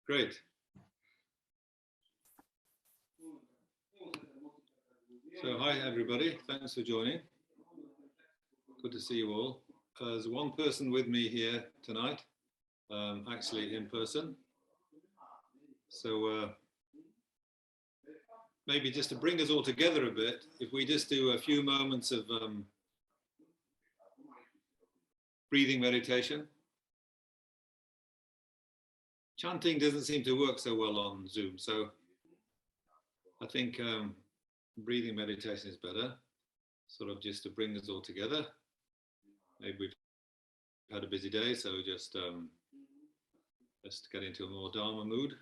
Great. So hi everybody, thanks for joining. Good to see you all. There's one person with me here tonight, actually in person. So maybe just to bring us all together a bit, if we just do a few moments of breathing meditation. Chanting doesn't seem to work so well on Zoom, so I think breathing meditation is better, sort of just to bring us all together. Maybe we've had a busy day, so just get into a more Dharma mood.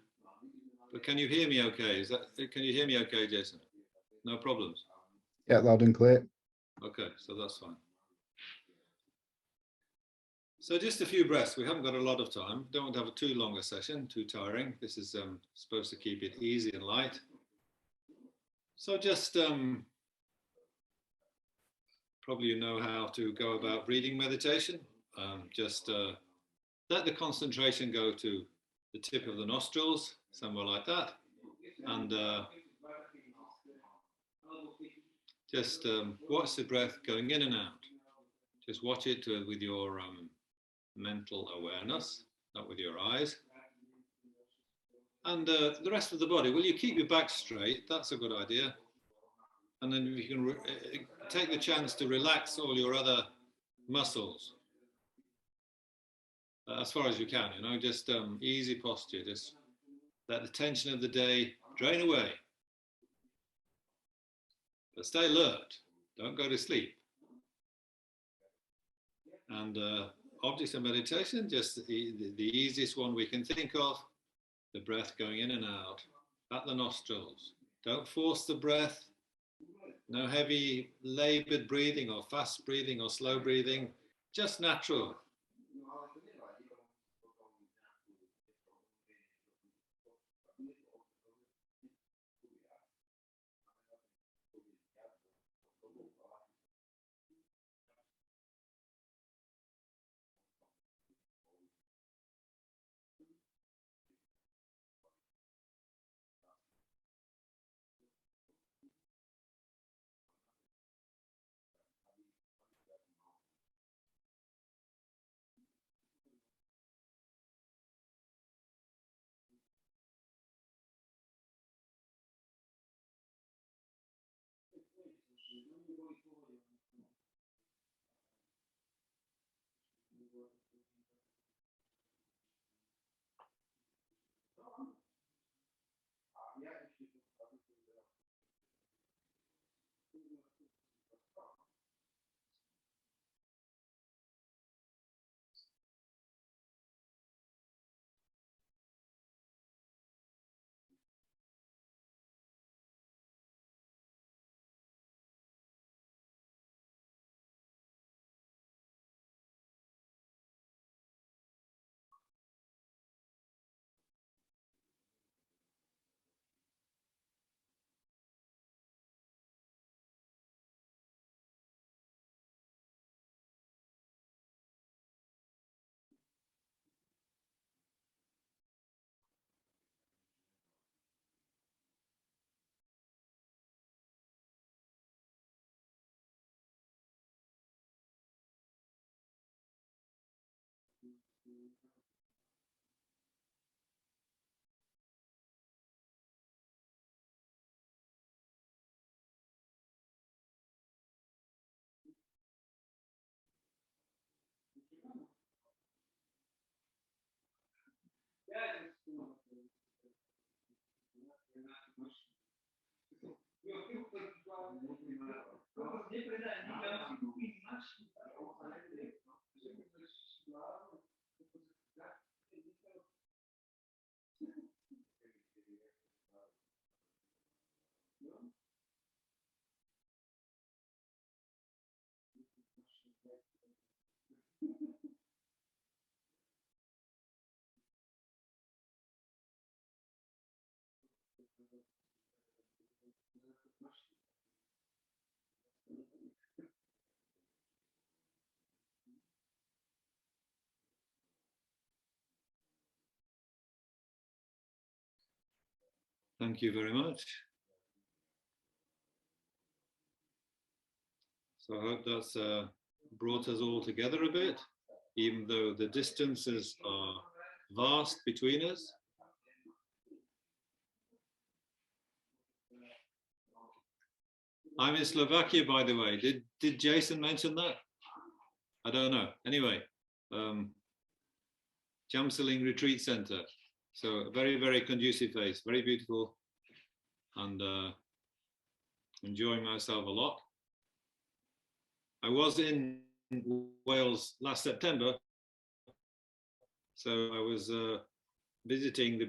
But can you hear me okay? Can you hear me okay, Jason? No problems? Yeah, loud and clear. Okay, so that's fine. So just a few breaths. We haven't got a lot of time. Don't want to have a too long a session, too tiring. This is supposed to keep it easy and light. So just probably you know how to go about breathing meditation. Just let the concentration go to the tip of the nostrils, somewhere like that. And just watch the breath going in and out. Just watch it with your mental awareness, not with your eyes. And the rest of the body, will you keep your back straight? That's a good idea. And then you can take the chance to relax all your other muscles as far as you can, you know, just easy posture, just let the tension of the day drain away. But stay alert, don't go to sleep. And objects of meditation, just the easiest one we can think of, the breath going in and out at the nostrils. Don't force the breath. No heavy labored breathing or fast breathing or slow breathing, just natural. Thank you very much. So I hope that's brought us all together a bit, even though the distances are vast between us. I'm in Slovakia, by the way. Did Jason mention that? I don't know. Anyway, Jamseling Retreat Center. So a very, very conducive place, very beautiful, and enjoying myself a lot. I was in Wales last September, so I was visiting the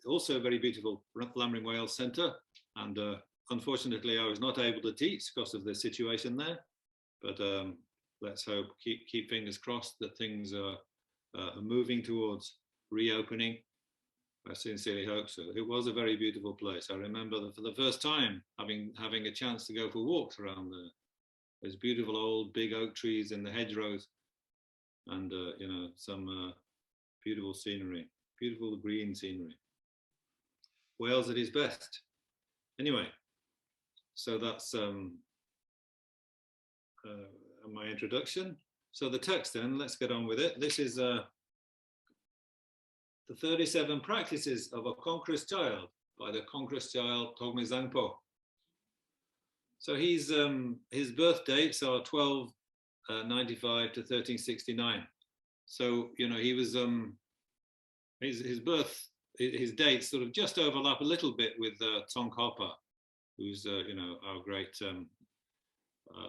also very beautiful Lamrim Wales Centre, and unfortunately I was not able to teach because of the situation there, but let's hope, keep fingers crossed that things are moving towards reopening. I sincerely hope so. It was a very beautiful place. I remember that for the first time having a chance to go for walks around there. There's beautiful old big oak trees in the hedgerows, and you know, some beautiful scenery, beautiful green scenery. Wales at its best. Anyway, so that's my introduction. So the text then, let's get on with it. This is the 37 Practices of a Conqueror's Child by the Conqueror's Child Togme Zangpo. So he's his birth dates are 1295 to 1369. So you know, he was his dates sort of just overlap a little bit with Tsongkhapa, who's you know, our great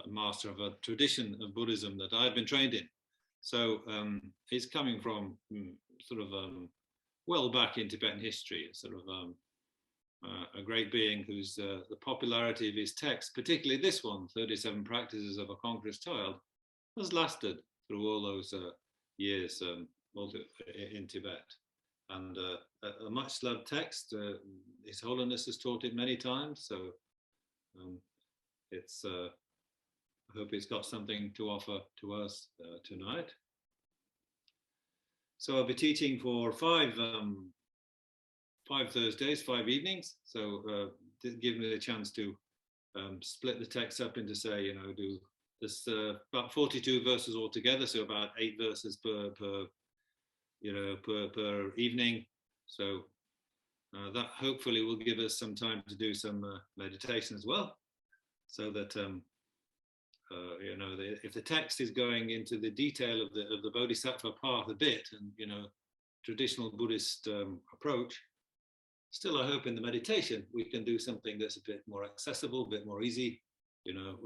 master of a tradition of Buddhism that I've been trained in. So he's coming from sort of well back in Tibetan history, sort of a great being whose the popularity of his text, particularly this one, 37 Practices of a Conqueror's Child, has lasted through all those years in Tibet. And a much loved text. His Holiness has taught it many times, so it's I hope it's got something to offer to us tonight. So I'll be teaching for five Thursdays, 5 evenings. So give me the chance to split the text up into, say, you know, do this about 42 verses altogether, so about 8 verses per evening. So that hopefully will give us some time to do some meditation as well, so that you know, if the text is going into the detail of the Bodhisattva path a bit, and you know, traditional Buddhist approach, still I hope in the meditation we can do something that's a bit more accessible, a bit more easy. You know,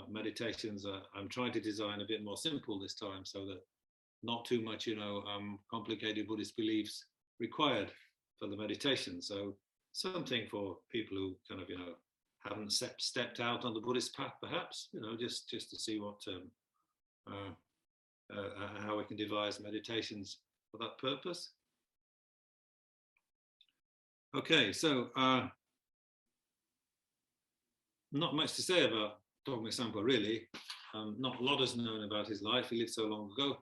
meditations I'm trying to design a bit more simple this time, so that not too much, you know, complicated Buddhist beliefs required for the meditation. So something for people who kind of, you know, haven't stepped out on the Buddhist path, perhaps, you know, just to see what how we can devise meditations for that purpose. Okay, so not much to say about Togme Zangpo, really. Not a lot is known about his life. He lived so long ago,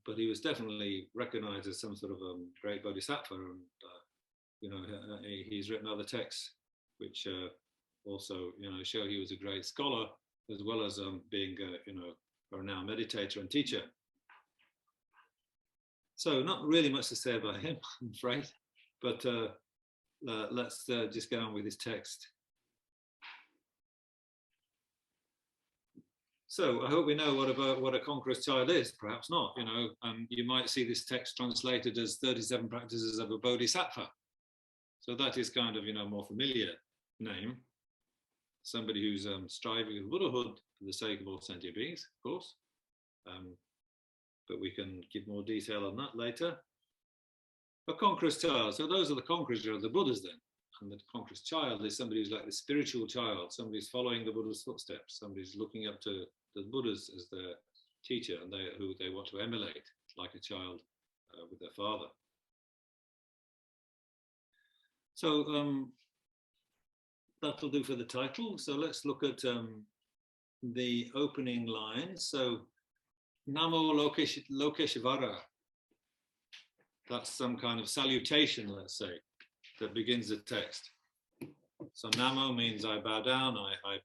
but he was definitely recognized as some sort of great bodhisattva, and you know, he's written other texts which also, you know, show he was a great scholar, as well as being you know, a renowned meditator and teacher. So not really much to say about him, I'm afraid, but let's just get on with his text. So I hope we know what a conqueror's child is. Perhaps not. You know, you might see this text translated as 37 Practices of a Bodhisattva. So that is kind of, you know, more familiar name. Somebody who's striving for Buddhahood for the sake of all sentient beings, of course. But we can give more detail on that later. A conqueror's child. So those are the conquerors, are the Buddhas then. And the conqueror's child is somebody who's like the spiritual child. Somebody's following the Buddha's footsteps. Somebody's looking up to the Buddhas as their teacher, and who they want to emulate, like a child with their father. So that'll do for the title. So let's look at the opening lines. So Namo Lokeshvara. That's some kind of salutation, let's say. that begins the text. So Namo means I bow down, I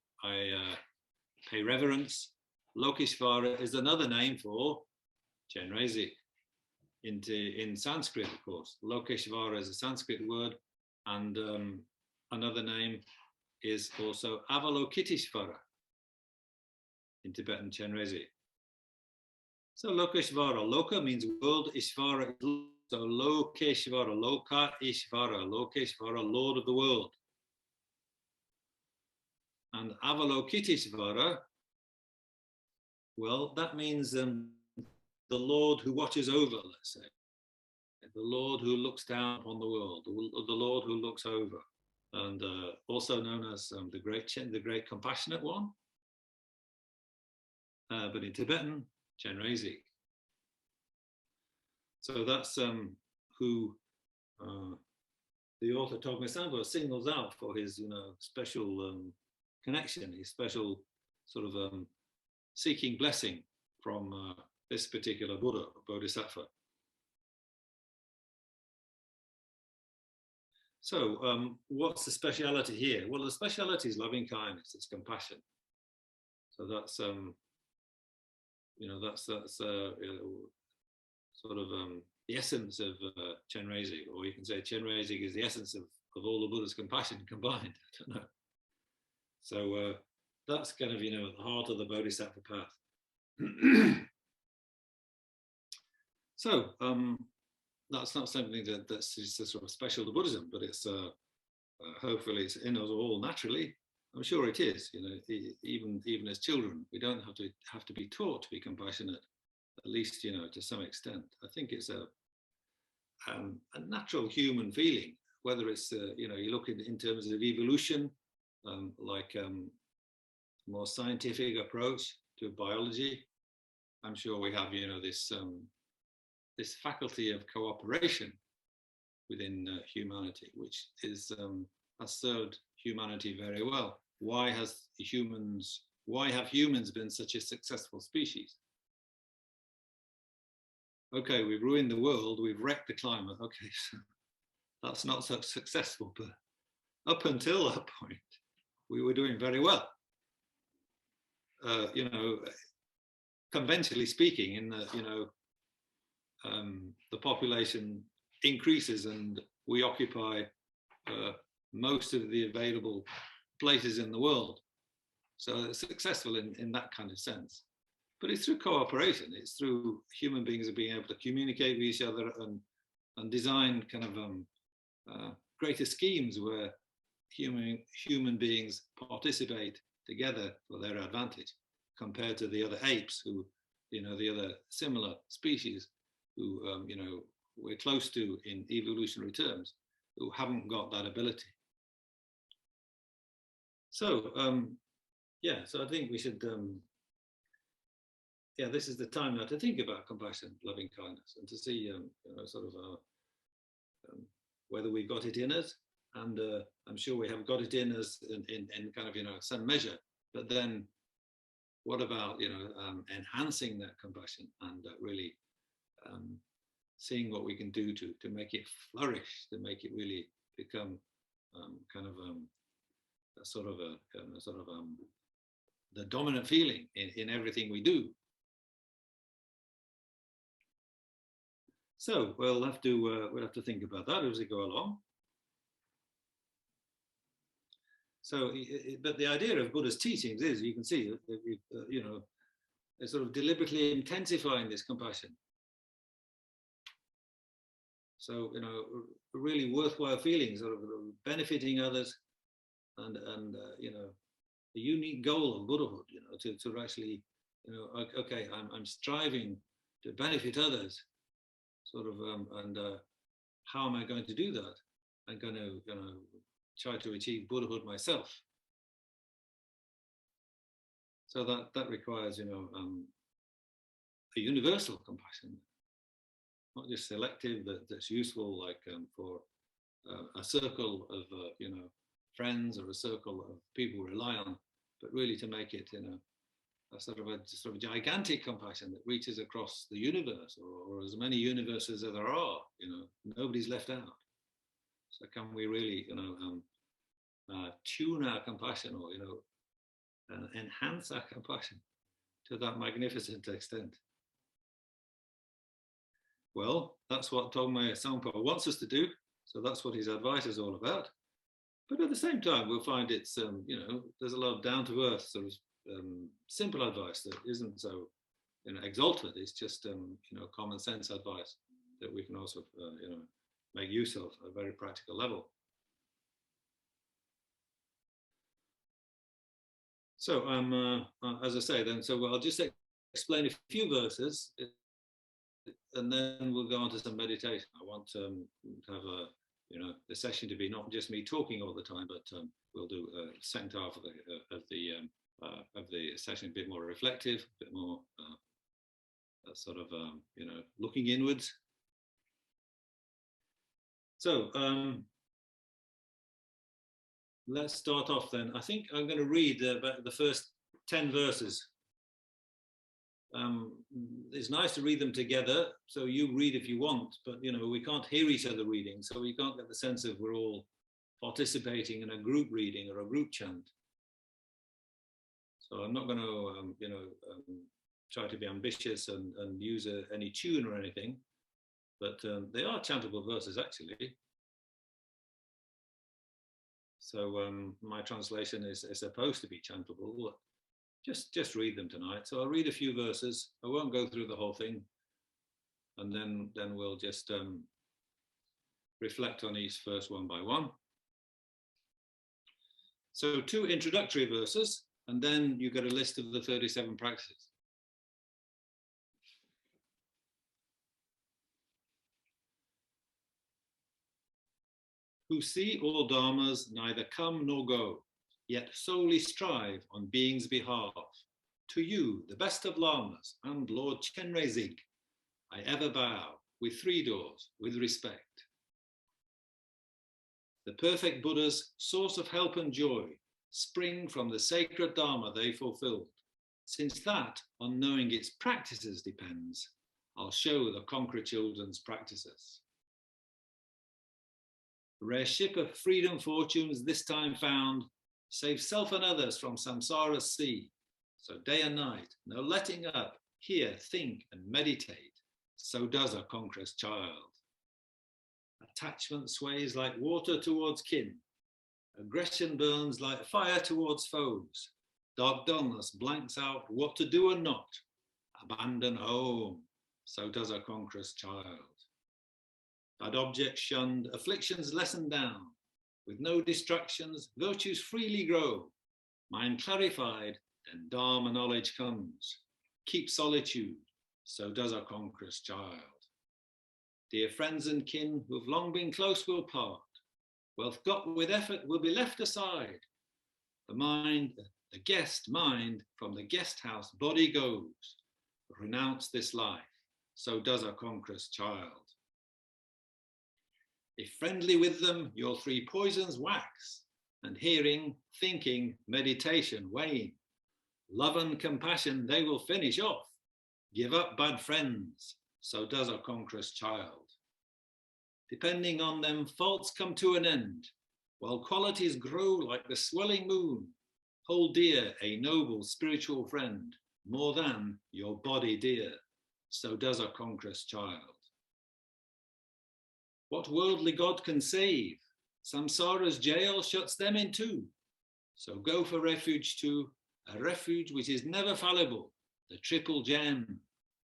pay reverence. Lokeshvara is another name for Chenrezig in Sanskrit, of course. Lokeshvara is a Sanskrit word, and another name is also Avalokiteshvara in Tibetan Chenrezig. So Lokeshvara, Loka means world, Ishvara, so Lokeshvara, Loka Ishvara, Lokeshvara, Lord of the world. And Avalokiteshvara, well, that means the Lord who watches over, let's say. The Lord who looks down upon the world, the Lord who looks over. And also known as the great compassionate one. But in Tibetan, Chenrezig. So that's who the author Togme Zangpo singles out for his, special connection, his special sort of seeking blessing from this particular Buddha, Bodhisattva. So what's the speciality here? Well, the speciality is loving kindness, it's compassion. So that's, that's sort of the essence of Chenrezig, or you can say Chenrezig is the essence of all the Buddha's compassion combined. I don't know. So that's kind of, at the heart of the Bodhisattva path. So that's not something that's just sort of special to Buddhism, but it's hopefully it's in us all naturally. I'm sure it is. Even as children, we don't have to be taught to be compassionate, at least to some extent. I think it's a natural human feeling. Whether it's you look in terms of evolution, like more scientific approach to biology. I'm sure we have this faculty of cooperation within humanity, which has served humanity very well. Why have humans been such a successful species? Okay, we've ruined the world, we've wrecked the climate. Okay, so that's not so successful, but up until that point, we were doing very well. Conventionally speaking, in the population increases and we occupy most of the available places in the world. So it's successful in that kind of sense. But it's through cooperation. It's through human beings being able to communicate with each other and design kind of greater schemes where human beings participate together for their advantage, compared to the other apes who, the other similar species who, we're close to in evolutionary terms, who haven't got that ability. So, so I think we should, this is the time now to think about compassion, loving kindness, and to see, sort of whether we've got it in us. And I'm sure we have got it in us in kind of, some measure. But then what about, enhancing that compassion and really seeing what we can do to make it flourish, to make it really become kind of the dominant feeling in everything we do. So we'll have to think about that as we go along. So, but the idea of Buddha's teachings is, you can see, they're sort of deliberately intensifying this compassion. So, really worthwhile feelings, sort of benefiting others, and the unique goal of Buddhahood, to actually, okay, I'm striving to benefit others, sort of, and how am I going to do that? I'm going to, try to achieve Buddhahood myself. So that requires, a universal compassion, not just selective, that's useful, like for a circle of, friends or a circle of people we rely on, but really to make it, a sort of gigantic compassion that reaches across the universe, or as many universes as there are. Nobody's left out. So can we really, tune our compassion, or enhance our compassion to that magnificent extent? Well, that's what Togme Zangpo wants us to do. So that's what his advice is all about. But at the same time, we'll find it's, there's a lot of down to earth sort of simple advice that isn't so, exalted. It's just, common sense advice that we can also, make use of at a very practical level. So as I say then, so I'll just explain a few verses, and then we'll go on to some meditation. I want to have the session to be not just me talking all the time, but we'll do a second half of the session a bit more reflective, a bit more sort of looking inwards. So let's start off then. I think I'm going to read the first 10 verses. It's nice to read them together, so you read if you want, but we can't hear each other reading, so we can't get the sense of we're all participating in a group reading or a group chant. So I'm not going to try to be ambitious and use any tune or anything, but they are chantable verses actually. So my translation is supposed to be chantable. Just read them tonight. So I'll read a few verses. I won't go through the whole thing, and then we'll just reflect on each verse one by one. So 2 introductory verses, and then you get a list of the 37 practices. Who see all dharmas neither come nor go, yet solely strive on being's behalf. To you, the best of lamas and Lord Chenrezig, I ever bow with 3 doors, with respect. The perfect Buddha's source of help and joy spring from the sacred dharma they fulfilled. Since that, on knowing its practices depends, I'll show the Conqueror children's practices. The rare ship of freedom fortunes this time found, save self and others from samsara's sea. So day and night, no letting up, hear, think and meditate. So does a conqueror's child. Attachment sways like water towards kin. Aggression burns like fire towards foes. Dark dullness blanks out what to do and not. Abandon home, so does a conqueror's child. Bad objects shunned, afflictions lessened down. With no distractions, virtues freely grow. Mind clarified, then Dharma knowledge comes. Keep solitude, so does a conqueror's child. Dear friends and kin who've long been close will part. Wealth got with effort will be left aside. The guest mind from the guest house body goes. Renounce this life, so does a conqueror's child. If friendly with them, your 3 poisons wax, and hearing, thinking, meditation wane. Love and compassion they will finish off. Give up bad friends, so does a conqueror's child. Depending on them, faults come to an end, while qualities grow like the swelling moon. Hold dear a noble spiritual friend, more than your body dear, so does a conqueror's child. What worldly God can save? Samsara's jail shuts them in 2. So go for refuge to a refuge which is never fallible, the triple gem,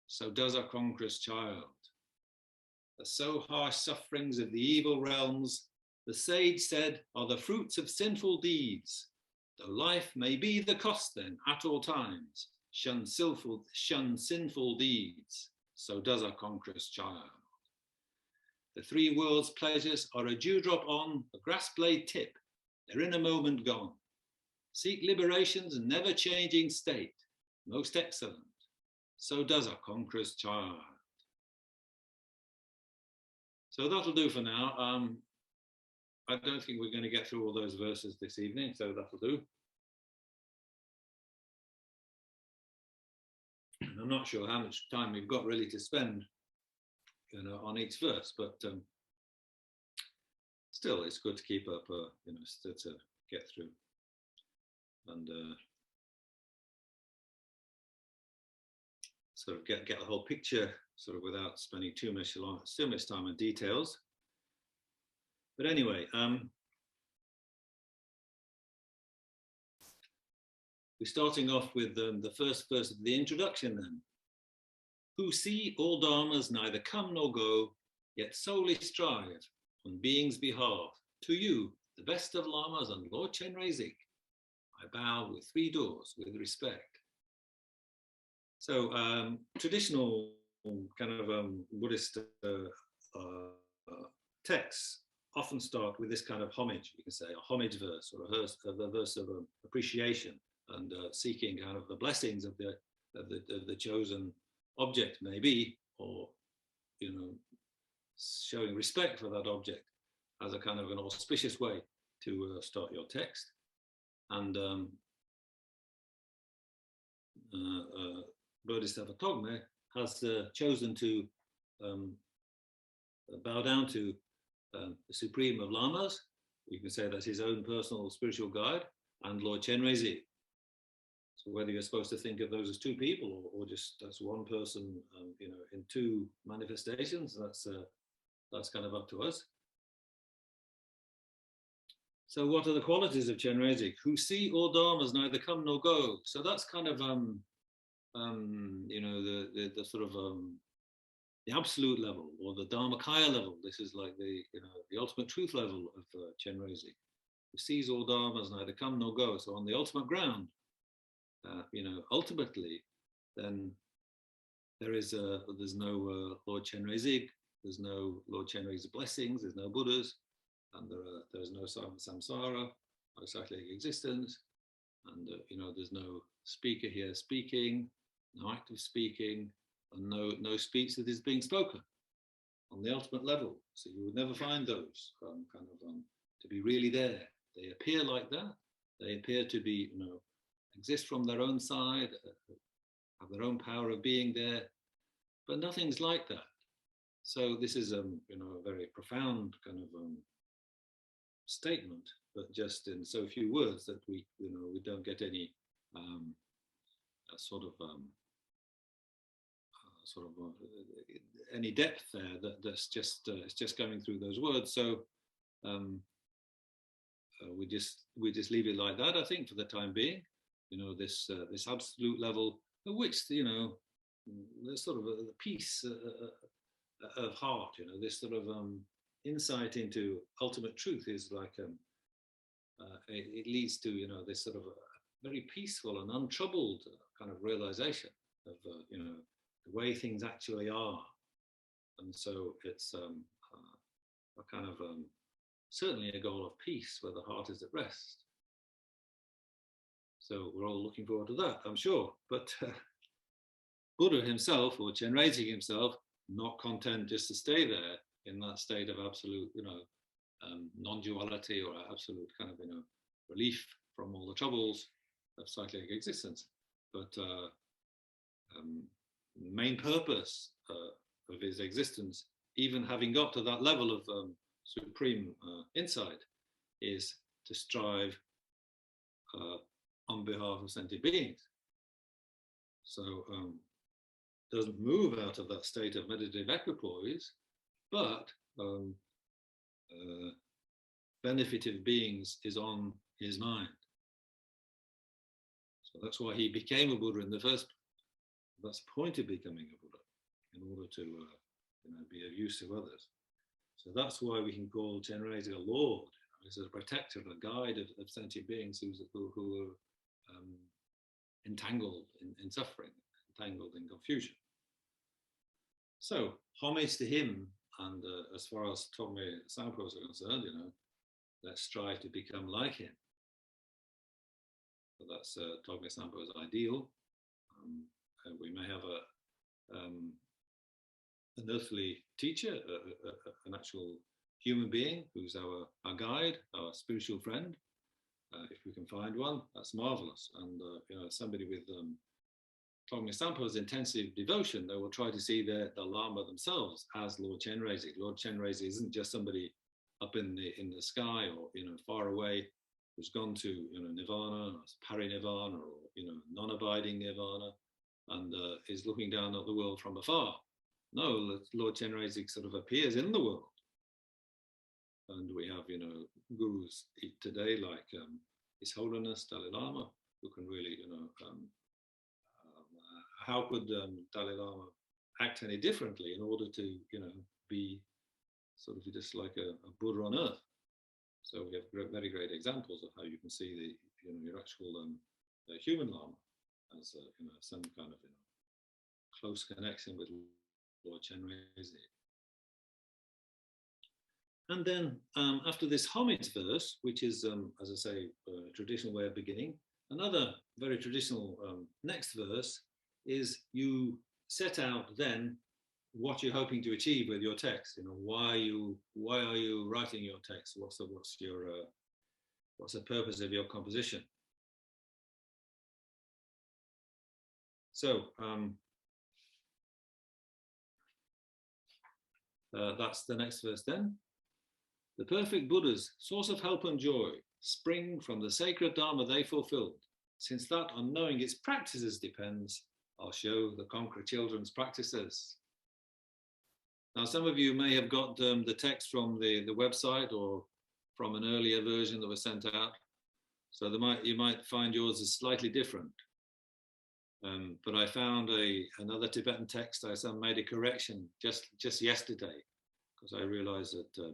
so does a conqueror's child. The so harsh sufferings of the evil realms, the sage said, are the fruits of sinful deeds. Though life may be the cost then at all times, shun sinful deeds, so does a conqueror's child. The 3 worlds' pleasures are a dewdrop on a grass blade tip, they're in a moment gone. Seek liberation's never-changing state, most excellent, so does a conqueror's child. So that'll do for now. I don't think we're going to get through all those verses this evening, so that'll do. I'm not sure how much time we've got really to spend on each verse, but it's still, it's good to keep up, still to get through. And sort of get the whole picture, sort of without spending too much time on details. But anyway, we're starting off with the first verse of the introduction then. Who see all dharmas neither come nor go, yet solely strive on being's behalf. To you, the best of lamas and Lord Chenrezig, I bow with 3 doors with respect. So traditional kind of Buddhist texts often start with this kind of homage, you can say, a homage verse, or a verse of appreciation and seeking kind of the blessings of the chosen object, maybe, or showing respect for that object as a kind of an auspicious way to start your text. And Bodhisattva Togme has chosen to bow down to the Supreme of Lamas. You can say that's his own personal spiritual guide, and Lord Chenrezig. So whether you're supposed to think of those as 2 people or just that's one person, in 2 manifestations, that's kind of up to us. So what are the qualities of Chenrezig? Who see all dharmas neither come nor go. So that's kind of the sort of the absolute level, or the Dharmakaya level. This is like the ultimate truth level of Chenrezig, who sees all dharmas neither come nor go. So on the ultimate ground, ultimately, then there's no Lord Chenrezig, there's no Lord Chenrezig's blessings, there's no Buddhas, and there's no samsara, no cyclic existence, and there's no speaker here speaking, no active speaking, and no speech that is being spoken on the ultimate level. So you would never find those to be really there. They appear like that. They appear to be exist from their own side, have their own power of being there, but nothing's like that. So this is a very profound kind of statement, but just in so few words that we don't get any any depth there. That's just it's just going through those words. So we just leave it like that, I think, for the time being. This absolute level at which there's sort of a peace of heart. This sort of insight into ultimate truth is like it leads to this sort of a very peaceful and untroubled kind of realization of the way things actually are. And so it's a kind of certainly a goal of peace where the heart is at rest. So we're all looking forward to that, I'm sure. But Buddha himself, or Chenrezig himself, not content just to stay there in that state of absolute, non-duality, or absolute kind of, relief from all the troubles of cyclic existence. But the main purpose of his existence, even having got to that level of supreme insight, is to strive on behalf of sentient beings. So doesn't move out of that state of meditative equipoise, but benefit of beings is on his mind. So that's why he became a Buddha in the first place. That's the point of becoming a Buddha, in order to be of use to others. So that's why we can call Chenrezig a Lord. He's a protector, a guide of sentient beings who are entangled in suffering, entangled in confusion. So homage to him, and as far as Togme Zangpo is concerned, let's strive to become like him. So that's Togme Zangpo's ideal. We may have an earthly teacher, an actual human being who's our guide, our spiritual friend. If we can find one, that's marvelous. And somebody with Togme Zangpo's intensive devotion, they will try to see the Lama themselves as Lord Chenrezig. Lord Chenrezig isn't just somebody up in the sky, or far away, who's gone to nirvana, or parinirvana, or non-abiding nirvana, and is looking down at the world from afar. No, Lord Chenrezig sort of appears in the world, and we have gurus today like His Holiness Dalai Lama, who can really how could Dalai Lama act any differently in order to be sort of just like a Buddha on earth? So we have very great examples of how you can see your actual human Lama as some kind of close connection with Lord Chenrezig. And then after this homage verse, which is, as I say, a traditional way of beginning, another very traditional next verse is you set out then what you're hoping to achieve with your text. Why are you writing your text? What's the purpose of your composition? So that's the next verse then. The perfect Buddhas, source of help and joy, spring from the sacred Dharma they fulfilled. Since that on knowing its practices depends, I'll show the Conqueror children's practices. Now, some of you may have got the text from the website or from an earlier version that was sent out. So you might find yours is slightly different. But I found another Tibetan text. I made a correction just yesterday, because I realized that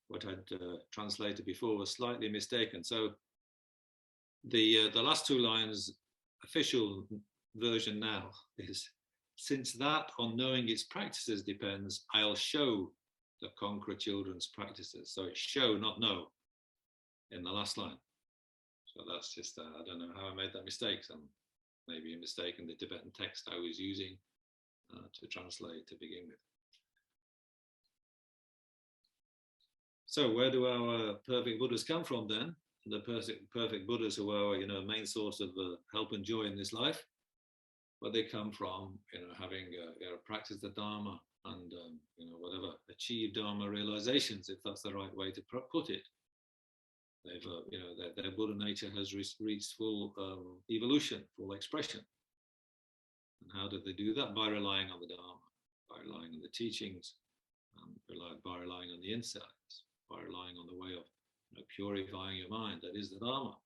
what I'd translated before was slightly mistaken. So the last two lines, official version now, is, since that on knowing its practices depends, I'll show the Conqueror children's practices. So it's show, not know, in the last line. So that's just, I don't know how I made that mistake. Maybe a mistake in the Tibetan text I was using to translate to begin with. So where do our perfect Buddhas come from then? The perfect Buddhas who are our main source of help and joy in this life. Well, they come from having practiced the Dharma and whatever achieved Dharma realizations, if that's the right way to put it. They've their Buddha nature has reached full evolution, full expression. And how did they do that? By relying on the Dharma, by relying on the teachings, by relying on the insights, by relying on the way of purifying your mind, that is the Dharma.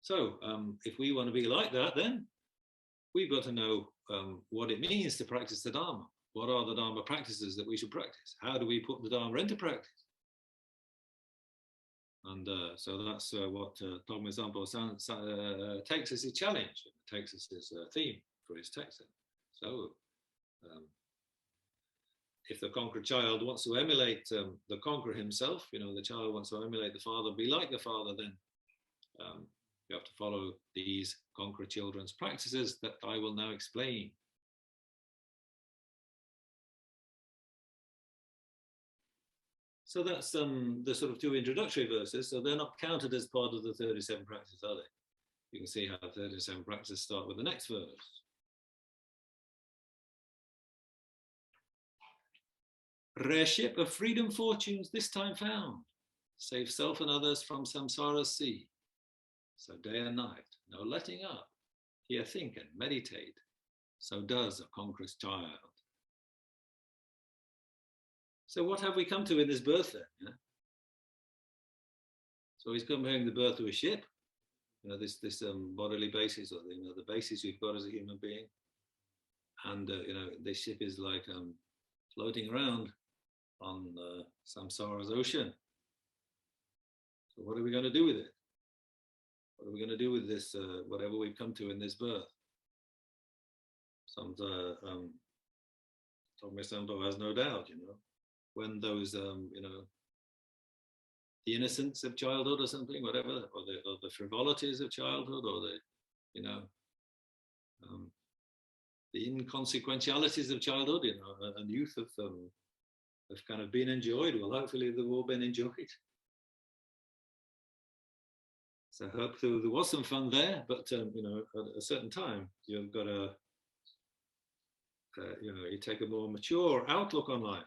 So if we want to be like that, then we've got to know what it means to practice the Dharma. What are the Dharma practices that we should practice? How do we put the Dharma into practice? And so that's what Togme Zangpo takes as his challenge, takes as his theme for his text. So if the Conqueror child wants to emulate the Conqueror himself, the child wants to emulate the father, be like the father, then you have to follow these Conqueror children's practices that I will now explain. So that's the sort of two introductory verses. So they're not counted as part of the 37 practices, are they? You can see how 37 practices start with the next verse. Rare ship of freedom fortunes this time found, save self and others from samsara's sea. So day and night, no letting up, here think and meditate. So does a Conqueror's child. So what have we come to in this birth then? Yeah? So he's comparing the birth to a ship, this bodily basis, or the basis we've got as a human being, and this ship is like floating around on samsara's ocean. So what are we going to do with it? What are we going to do with this? Whatever we've come to in this birth? Togme Zangpo has no doubt, when those, the innocence of childhood or something, whatever, or the frivolities of childhood, or the inconsequentialities of childhood, and youth have kind of been enjoyed. Well, hopefully they've all been enjoyed. So hopefully there was some fun there, but at a certain time you've got to, you take a more mature outlook on life.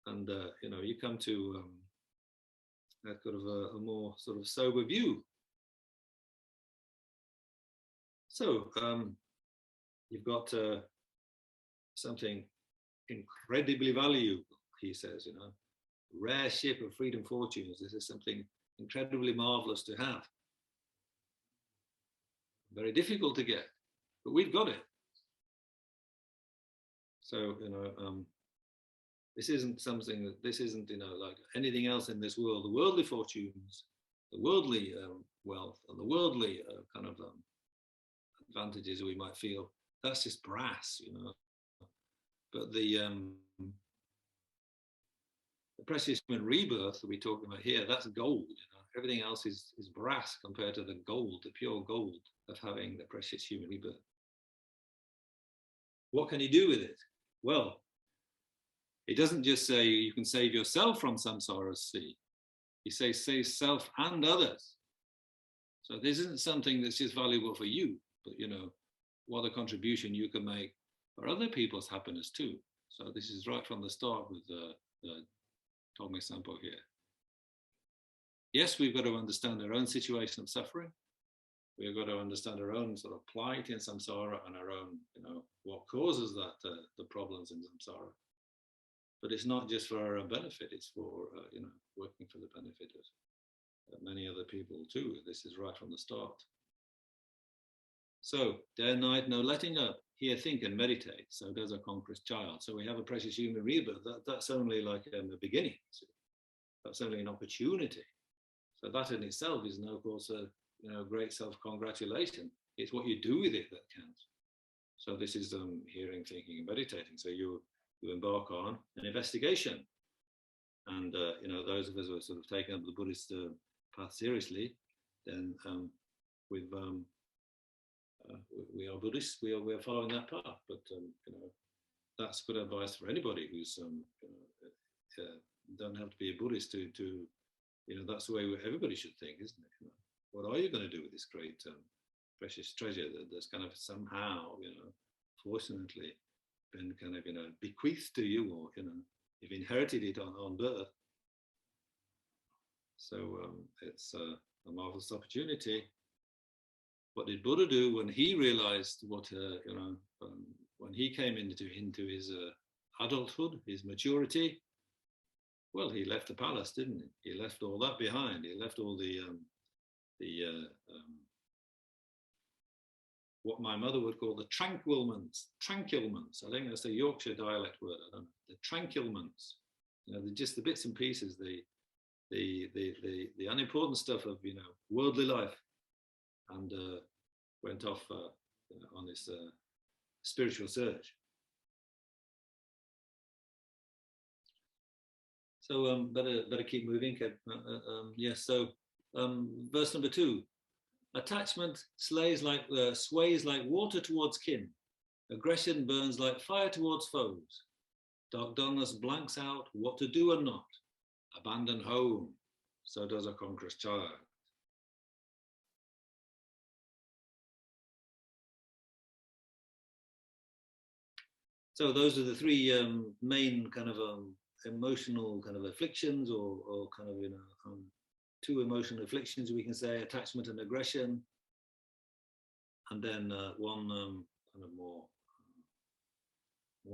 and you come to that kind of a more sort of sober view. So you've got something incredibly valuable, he says, rare ship of freedom fortunes. This is something incredibly marvelous to have. Very difficult to get, but we've got it. So, this isn't something this isn't, like anything else in this world. The worldly fortunes, the worldly wealth, and the worldly kind of advantages we might feel, that's just brass, But the precious human rebirth that we're talking about here, that's gold. Everything else is brass compared to the gold, the pure gold of having the precious human rebirth. What can you do with it? Well, it doesn't just say you can save yourself from samsara's sea. He says save self and others. So this isn't something that's just valuable for you, but what a contribution you can make for other people's happiness too. So this is right from the start with Togme Zangpo here. Yes, we've got to understand our own situation of suffering. We've got to understand our own sort of plight in samsara and our own, what causes that, the problems in samsara. But it's not just for our own benefit, it's for, working for the benefit of many other people too. This is right from the start. So, day and night, no letting up. Here, think and meditate. So does a conqueror's child. So we have a precious human rebirth. That's only like the beginning. So that's only an opportunity. So that in itself is, of course, a great self-congratulation. It's what you do with it that counts. So this is hearing, thinking, and meditating. So you embark on an investigation. And, those of us who are sort of taking up the Buddhist path seriously, then we are Buddhists, we are following that path. But, that's good advice for anybody who's, don't have to be a Buddhist to that's the way everybody should think, isn't it? What are you going to do with this great precious treasure that's kind of somehow, fortunately been kind of, bequeathed to you, or, you've inherited it on birth. So it's a marvelous opportunity. What did Buddha do when he realized what, when he came into his adulthood, his maturity? Well, he left the palace, didn't he? He left all that behind. He left all the what my mother would call the tranquilments. I think that's a Yorkshire dialect word. I don't know. The tranquilments. Just the bits and pieces, the unimportant stuff of worldly life, and went off on this spiritual search. So better keep moving. Yes. So verse number 2. Attachment sways like water towards kin. Aggression burns like fire towards foes. Dark dullness blanks out what to do and not. Abandon home, so does a conqueror's child. So those are the three main kind of emotional kind of afflictions, or kind of two emotional afflictions, we can say: attachment and aggression, and then one kind of more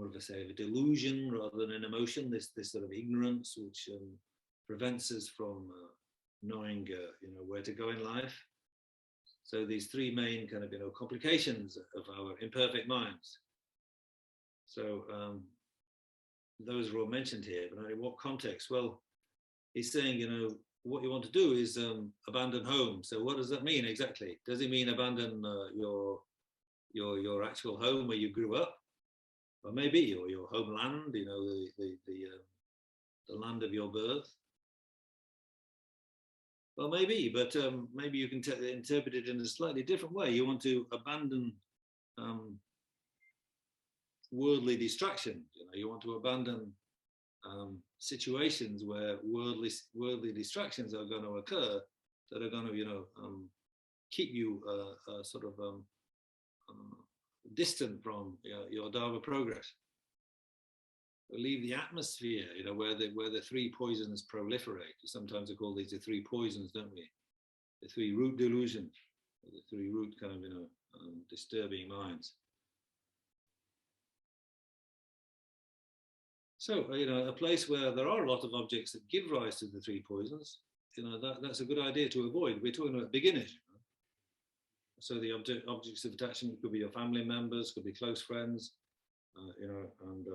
of a delusion rather than an emotion. This sort of ignorance which prevents us from knowing where to go in life. So these three main kind of complications of our imperfect minds. So those are all mentioned here, but in what context? Well, he's saying, what you want to do is abandon home. So what does that mean exactly? Does it mean abandon your actual home where you grew up, or maybe, or your homeland, the land of your birth? Well, maybe, but maybe you can interpret it in a slightly different way. You want to abandon worldly distractions. You want to abandon situations where worldly distractions are going to occur that are going to keep you sort of distant from your Dharma progress. leave the atmosphere, where the three poisons proliferate. Sometimes we call these the three poisons, don't we? The three root delusion, the three root kind of, disturbing minds. So, a place where there are a lot of objects that give rise to the three poisons, that's a good idea to avoid. We're talking about beginners. So the objects of attachment could be your family members, could be close friends, and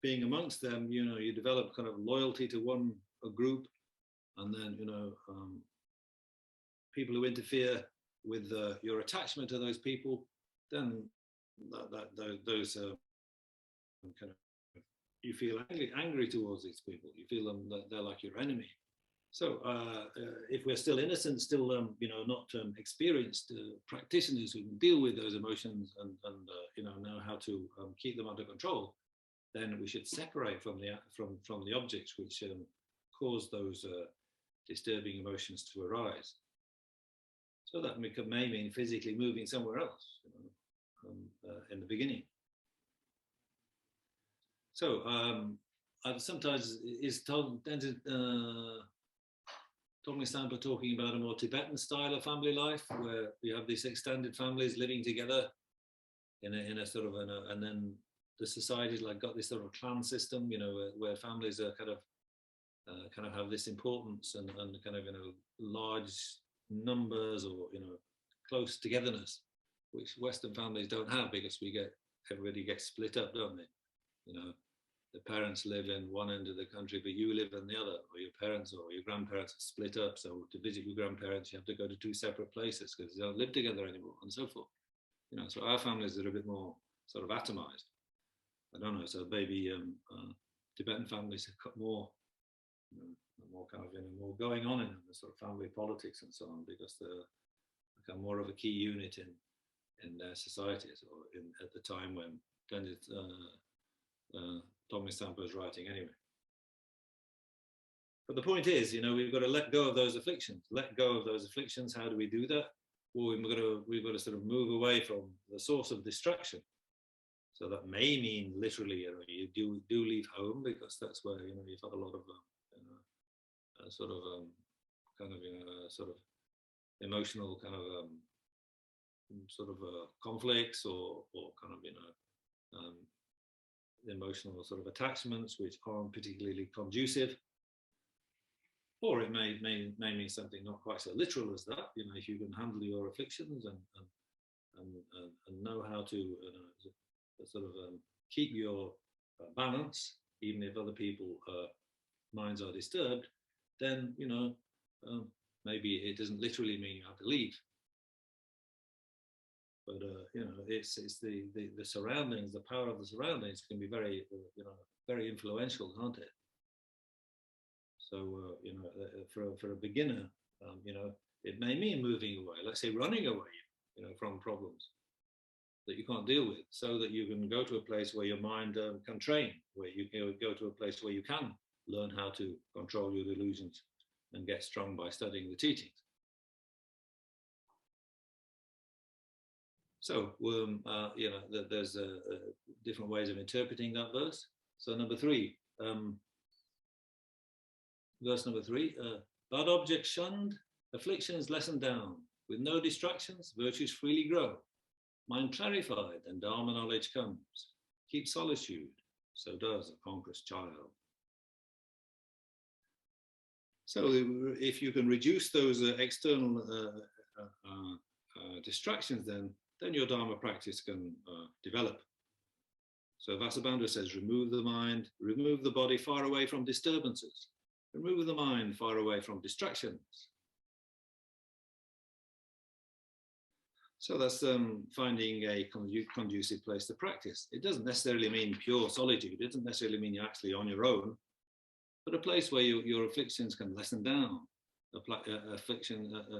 being amongst them, you develop kind of loyalty to a group, and then, people who interfere with your attachment to those people, then those kind of, you feel angry towards these people. You feel them that they're like your enemy. So if we're still innocent, still not experienced practitioners who can deal with those emotions and know how to keep them under control, then we should separate from the objects which cause those disturbing emotions to arise. So that may mean physically moving somewhere else in the beginning. So sometimes is Togme Zangpo talking about a more Tibetan style of family life, where you have these extended families living together in a sort of and then the society's like got this sort of clan system, where families are kind of have this importance and kind of large numbers or close togetherness, which Western families don't have, because everybody gets split up, don't they? The parents live in one end of the country, but you live in the other, or your parents or your grandparents are split up. So to visit your grandparents, you have to go to two separate places because they don't live together anymore, and so forth. So our families are a bit more sort of atomized. I don't know. So maybe Tibetan families have got more, more kind of more going on in the sort of family politics and so on, because they're become more of a key unit in their societies, or at the time when Togme Zangpo is writing anyway. But the point is, we've got to let go of those afflictions. Let go of those afflictions. How do we do that? Well, we've got to sort of move away from the source of destruction. So that may mean literally, you do leave home, because that's where you've had a lot of sort of kind of sort of emotional kind of sort of conflicts or kind of emotional sort of attachments which aren't particularly conducive. Or it may mean something not quite so literal as that. If you can handle your afflictions and know how to sort of keep your balance, even if other people's minds are disturbed, then maybe it doesn't literally mean you have to leave. But it's the surroundings, the power of the surroundings can be very very influential, can't it? So for a beginner, it may mean moving away. Let's say running away, from problems that you can't deal with, so that you can go to a place where your mind can train, where you can go to a place where you can learn how to control your delusions and get strong by studying the teachings. So, there's different ways of interpreting that verse. So number 3, verse number 3, bad objects shunned, afflictions lessened down, with no distractions, virtues freely grow. Mind clarified, and Dharma knowledge comes. Keep solitude, so does a conqueror's child. So if you can reduce those external distractions, then your Dharma practice can develop. So Vasubandhu says, remove the mind, remove the body far away from disturbances, remove the mind far away from distractions. So that's finding a conducive place to practice. It doesn't necessarily mean pure solitude. It doesn't necessarily mean you're actually on your own, but a place where your afflictions can lessen down, a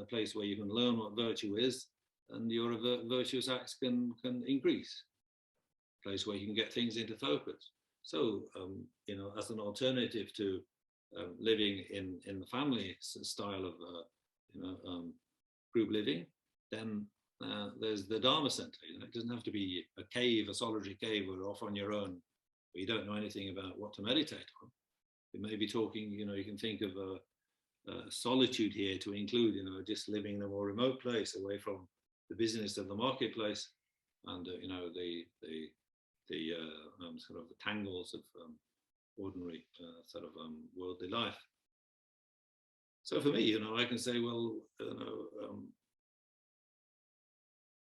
place where you can learn what virtue is, and your virtuous acts can increase. A place where you can get things into focus. So, as an alternative to living in the family style of group living, then there's the Dharma Center. It doesn't have to be a cave, a solitary cave, where you're off on your own, but you don't know anything about what to meditate on. You may be talking, you can think of solitude here to include, just living in a more remote place away from the business of the marketplace and, the sort of the tangles of ordinary sort of worldly life. So for me, I can say, well,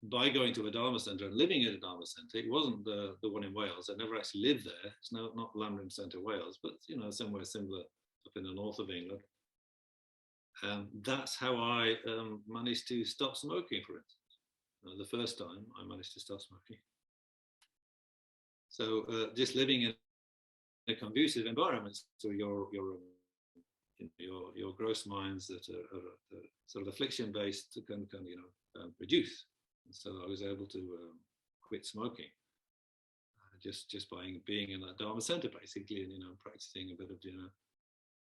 by going to a Dharma centre and living at a Dharma centre, it wasn't the one in Wales. I never actually lived there. It's not Lambrim Centre, Wales, but somewhere similar up in the north of England. That's how I managed to stop smoking, for instance. The first time I managed to stop smoking. So just living in a conducive environment, so your gross minds that are sort of affliction based can reduce. And so I was able to quit smoking just by being in that Dharma center basically, and practicing a bit of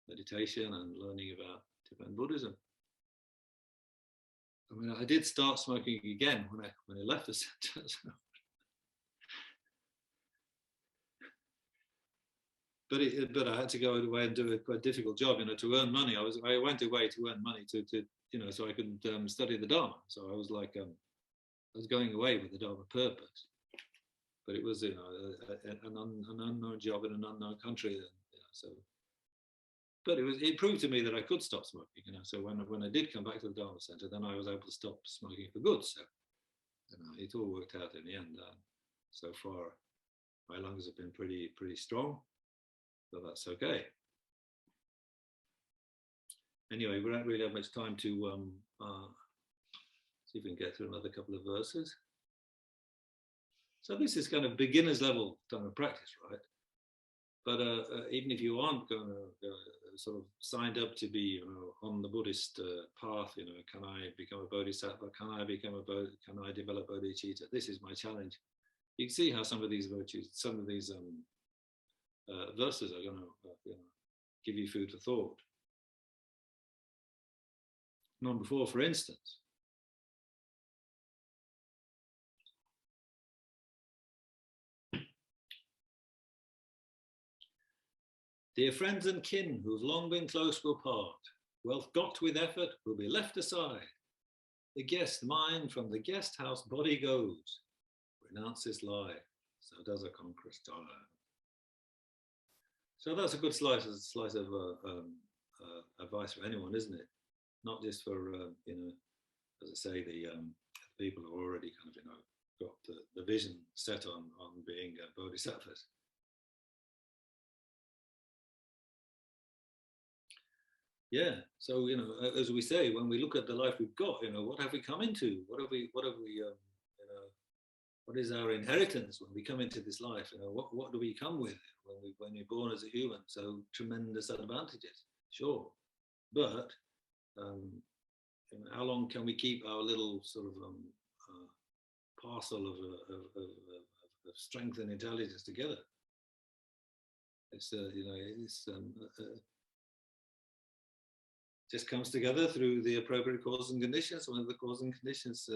meditation and learning about Tibetan Buddhism. I mean, I did start smoking again when I left the center. So. But I had to go away and do a quite difficult job, to earn money. I went away to earn money to so I could study the Dharma. So I was like, I was going away with the Dharma purpose. But it was, an unknown job in an unknown country. So, but it proved to me that I could stop smoking. So when I did come back to the Dharma Center, then I was able to stop smoking for good. So, it all worked out in the end. So far, my lungs have been pretty strong. So that's okay. Anyway, we don't really have much time to see if we can get through another couple of verses. So this is kind of beginner's level Dharma practice, right? But even if you aren't going to sort of signed up to be, on the Buddhist path, can I become a bodhisattva? Can I develop bodhicitta? This is my challenge. You can see how some of these virtues, some of these verses are going to give you food for thought. Number 4, for instance. Dear friends and kin who've long been close will part. Wealth got with effort will be left aside. The guest mind from the guest house body goes. Renounces life, so does a conqueror's die. So that's a good slice of advice for anyone, isn't it? Not just for as I say, the people who already kind of got the vision set on being bodhisattvas. Yeah. So as we say, when we look at the life we've got, what have we come into? What is our inheritance when we come into this life? What do we come with when you're born as a human? So tremendous advantages, sure, but how long can we keep our little sort of parcel of strength and intelligence together? It's just comes together through the appropriate causes and conditions. When the causes and conditions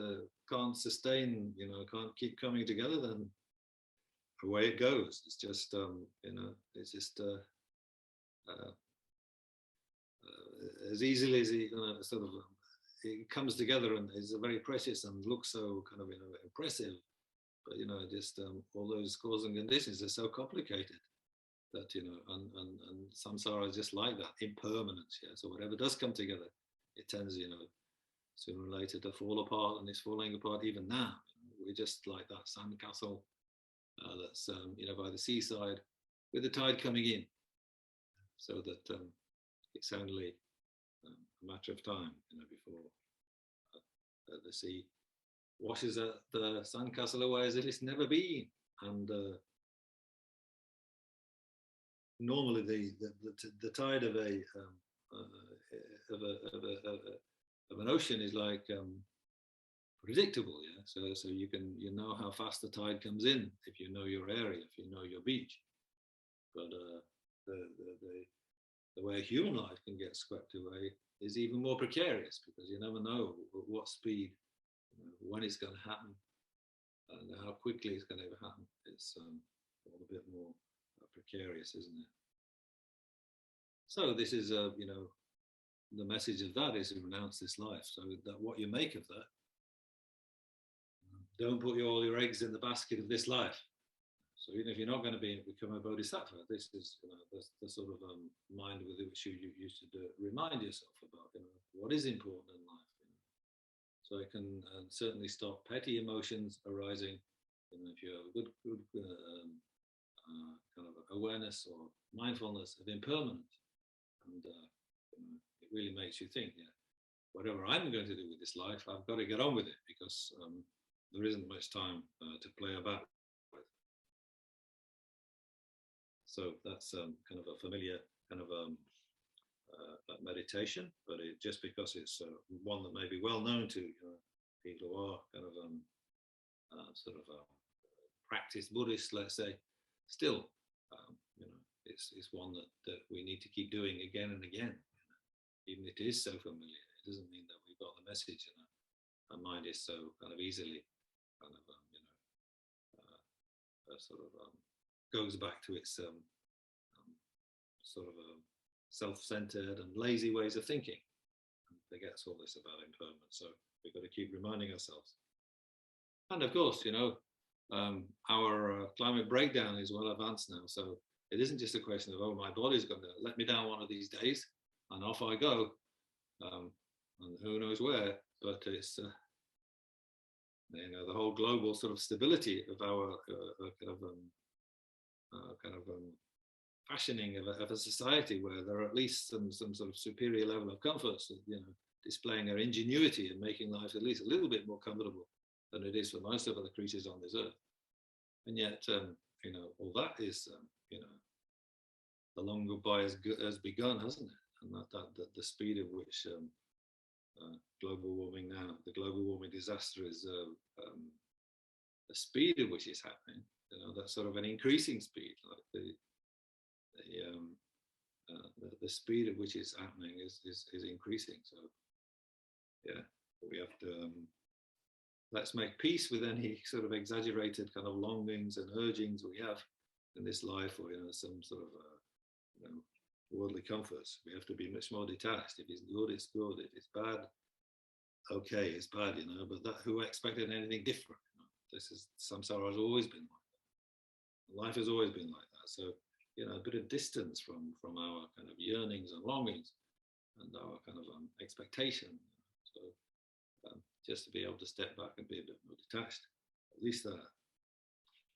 can't sustain, can't keep coming together, then away it goes. It's just, it's just as easily as it sort of it comes together and is very precious and looks so kind of impressive. But just all those causes and conditions are so complicated. That and samsara is just like that, impermanence. Yeah. So whatever does come together, it tends sooner or later to fall apart, and it's falling apart even now. We're just like that sandcastle that's by the seaside with the tide coming in, so that it's only a matter of time before the sea washes the sandcastle away as if it's never been. And normally the tide of an ocean is like predictable, yeah. So you know how fast the tide comes in if you know your area, if you know your beach. But the way human life can get swept away is even more precarious, because you never know at what speed, when it's going to happen, and how quickly it's going to happen. It's all a bit more precarious, isn't it? So this is, you know, the message of that is to renounce this life. So that what you make of that, don't put all your eggs in the basket of this life. So even if you're not going to become a bodhisattva, this is, you know, the sort of mind with which you used to remind yourself about, you know, what is important in life. You know? So it can certainly stop petty emotions arising. You know, if you have a good kind of awareness or mindfulness of impermanence, and you know, it really makes you think, yeah, whatever I'm going to do with this life, I've got to get on with it, because there isn't much time to play about with. So that's kind of a familiar kind of meditation, but just because it's one that may be well known to, you know, people who are kind of sort of practiced Buddhists, let's say, still, you know, it's one that we need to keep doing again and again. You know? Even if it is so familiar, it doesn't mean that we've got the message, and our mind is so kind of easily kind of you know, sort of goes back to its sort of self-centered and lazy ways of thinking, and forgets all this about impermanence. So we've got to keep reminding ourselves. And of course, you know, our climate breakdown is well advanced now. So it isn't just a question of, oh, my body's going to let me down one of these days, and off I go, and who knows where. But it's you know, the whole global sort of stability of our kind of fashioning of a society where there are at least some sort of superior level of comforts, you know, displaying our ingenuity and making life at least a little bit more comfortable than it is for most of the creatures on this earth. And yet, you know, all that is, you know, the long goodbye has begun, hasn't it? And that the speed of which global warming now, the global warming disaster is the speed at which it's happening. You know, that's sort of an increasing speed. Like the speed at which it's happening is increasing. So yeah, we have to let's make peace with any sort of exaggerated kind of longings and urgings we have in this life, or, you know, some sort of you know, worldly comforts. We have to be much more detached. If it's good, it's good. If it's bad, okay, it's bad, you know. But who expected anything different? You know? This is, samsara has always been like that. Life has always been like that. So, you know, a bit of distance from our kind of yearnings and longings and our kind of expectation. So just to be able to step back and be a bit more detached, at least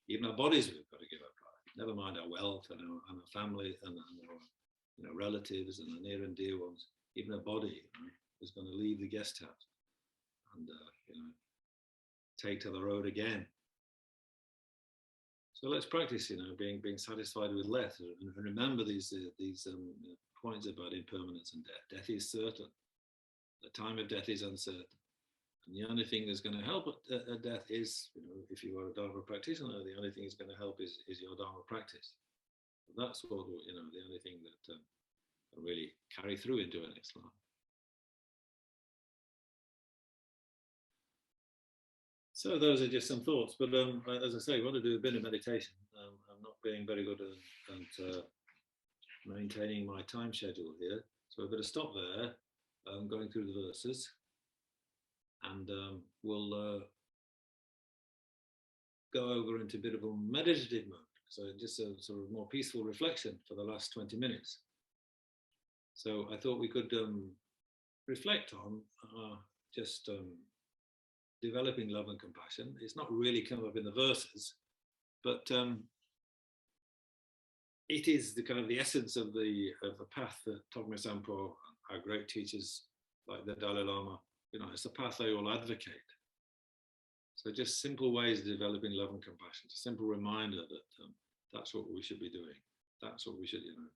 even our bodies we've got to give up. Never mind our wealth and our family and our, you know, relatives and our near and dear ones. Even our body, you know, is going to leave the guest house and you know, take to the road again. So let's practice, you know, being satisfied with less, and remember these points about impermanence and death. Death is certain. The time of death is uncertain. And the only thing that's going to help at death is, you know, if you are a Dharma practitioner, the only thing that's going to help is your Dharma practice. And that's what, you know, the only thing that can really carry through into a next life. So those are just some thoughts. But as I say, I want to do a bit of meditation. I'm not being very good at maintaining my time schedule here. So I better stop there. I'm going through the verses. And we'll go over into a bit of a meditative mode. So just a sort of more peaceful reflection for the last 20 minutes. So I thought we could reflect on just developing love and compassion. It's not really come up in the verses, but it is the kind of the essence of the path that Togme Zangpo, our great teachers like the Dalai Lama, you know, it's the path they all advocate. So just simple ways of developing love and compassion, a simple reminder that that's what we should be doing. That's what we should, you know,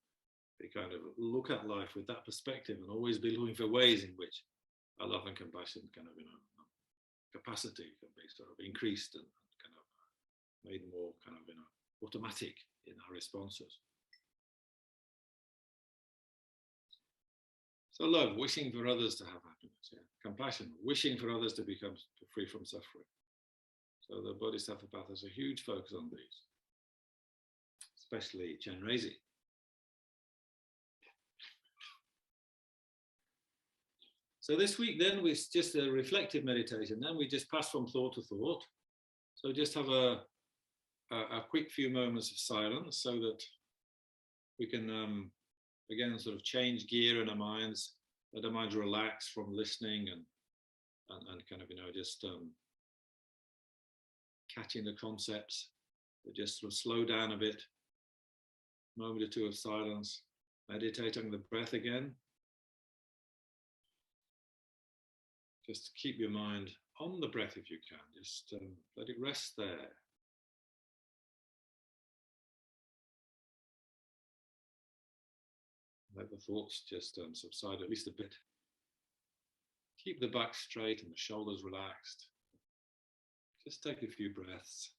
be kind of look at life with that perspective and always be looking for ways in which our love and compassion kind of, you know, capacity can be sort of increased and kind of made more kind of, you know, automatic in our responses. So love, wishing for others to have happiness. Yeah. Compassion, wishing for others to become free from suffering. So the Bodhisattva path has a huge focus on these. especially Chenrezig. So this week then was just a reflective meditation. Then we just pass from thought to thought. So just have a quick few moments of silence so that we can, again, sort of change gear in our minds, let our minds relax from listening and kind of, just catching the concepts, but just sort of slow down a bit, moment or two of silence, meditate on the breath again. Just keep your mind on the breath if you can, just let it rest there. Let the thoughts just subside at least a bit. Keep the back straight and the shoulders relaxed. Just take a few breaths.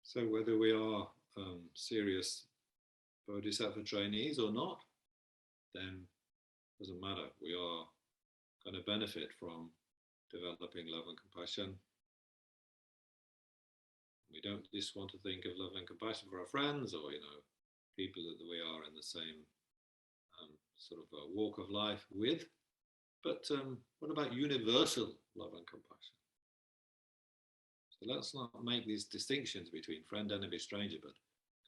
So whether we are serious Bodhisattva trainees or not, then it doesn't matter. We are going to benefit from developing love and compassion. We don't just want to think of love and compassion for our friends or, people that we are in the same sort of walk of life with. But what about universal love and compassion? So let's not make these distinctions between friend, enemy, stranger, but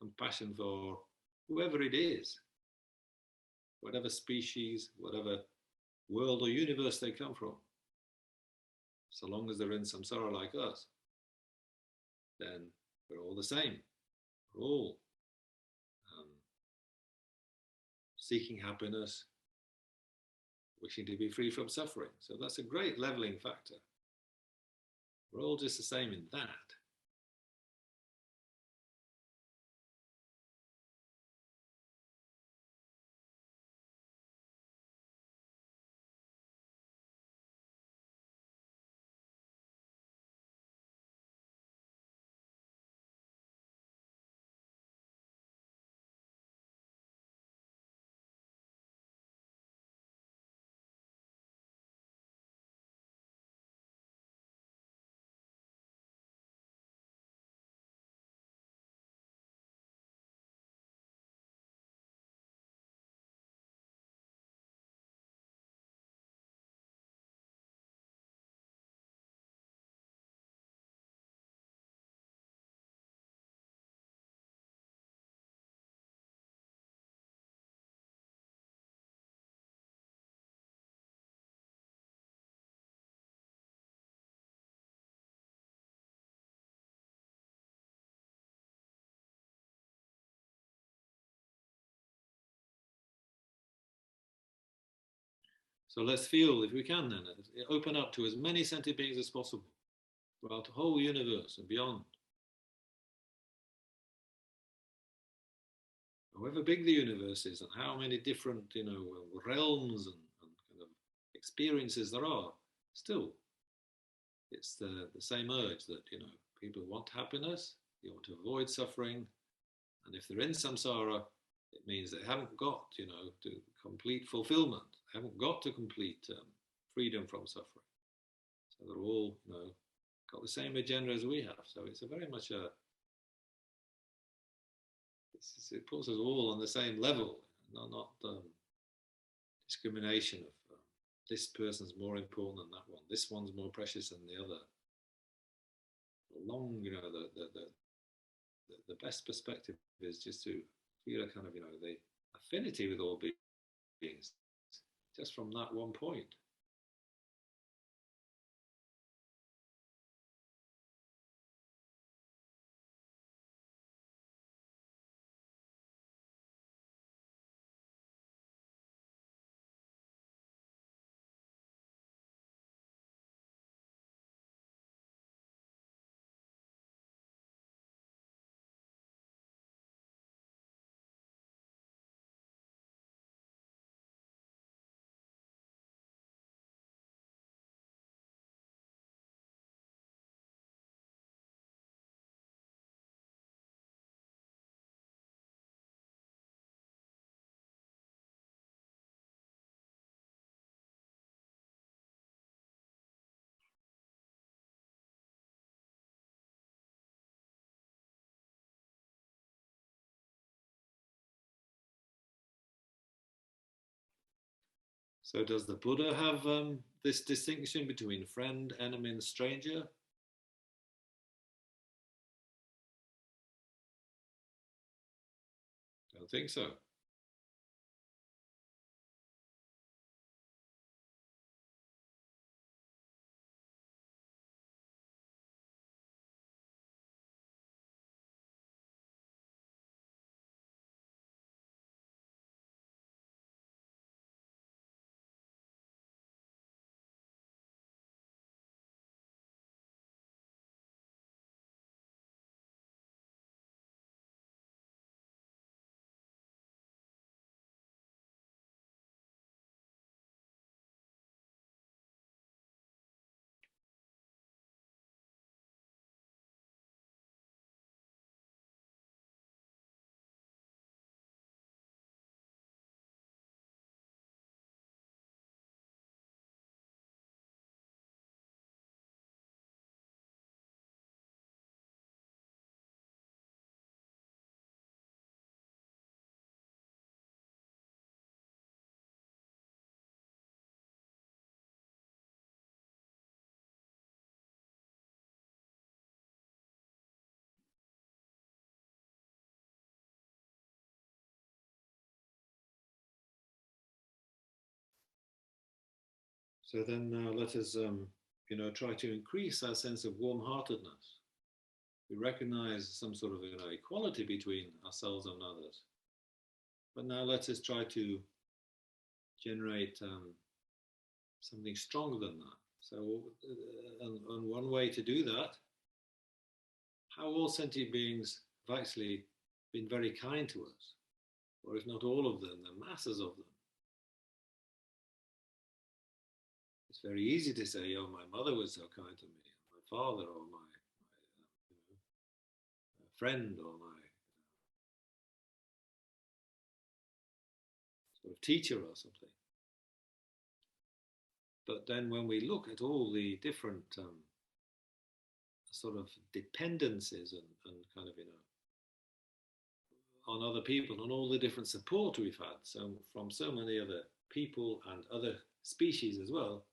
compassion for whoever it is, whatever species, whatever world or universe they come from. So long as they're in samsara like us, then we're all the same. We're all seeking happiness, wishing to be free from suffering. So that's a great leveling factor. We're all just the same in that. So let's feel, if we can then, open up to as many sentient beings as possible throughout the whole universe and beyond. however big the universe is and how many different, realms and kind of experiences there are, still, it's the same urge that, people want happiness, they want to avoid suffering. And if they're in samsara, it means they haven't got, to complete fulfillment. They haven't got to complete freedom from suffering. So they're all, got the same agenda as we have. So it's a very much it puts us all on the same level, not discrimination of this person's more important than that one. This one's more precious than the other. Along, the best perspective is just to feel a kind of, the affinity with all beings just from that one point. So does the Buddha have this distinction between friend, enemy, and stranger? Don't think so. So then let us, try to increase our sense of warm-heartedness. We recognize some sort of, equality between ourselves and others. But now let us try to generate something stronger than that. So, and one way to do that, how all sentient beings have actually been very kind to us, or if not all of them, the masses of them. It's very easy to say, oh, my mother was so kind to me, or my father, or my friend, or my sort of teacher or something. But then when we look at all the different sort of dependencies and kind of, on other people, on all the different support we've had, so from so many other people and other species as well,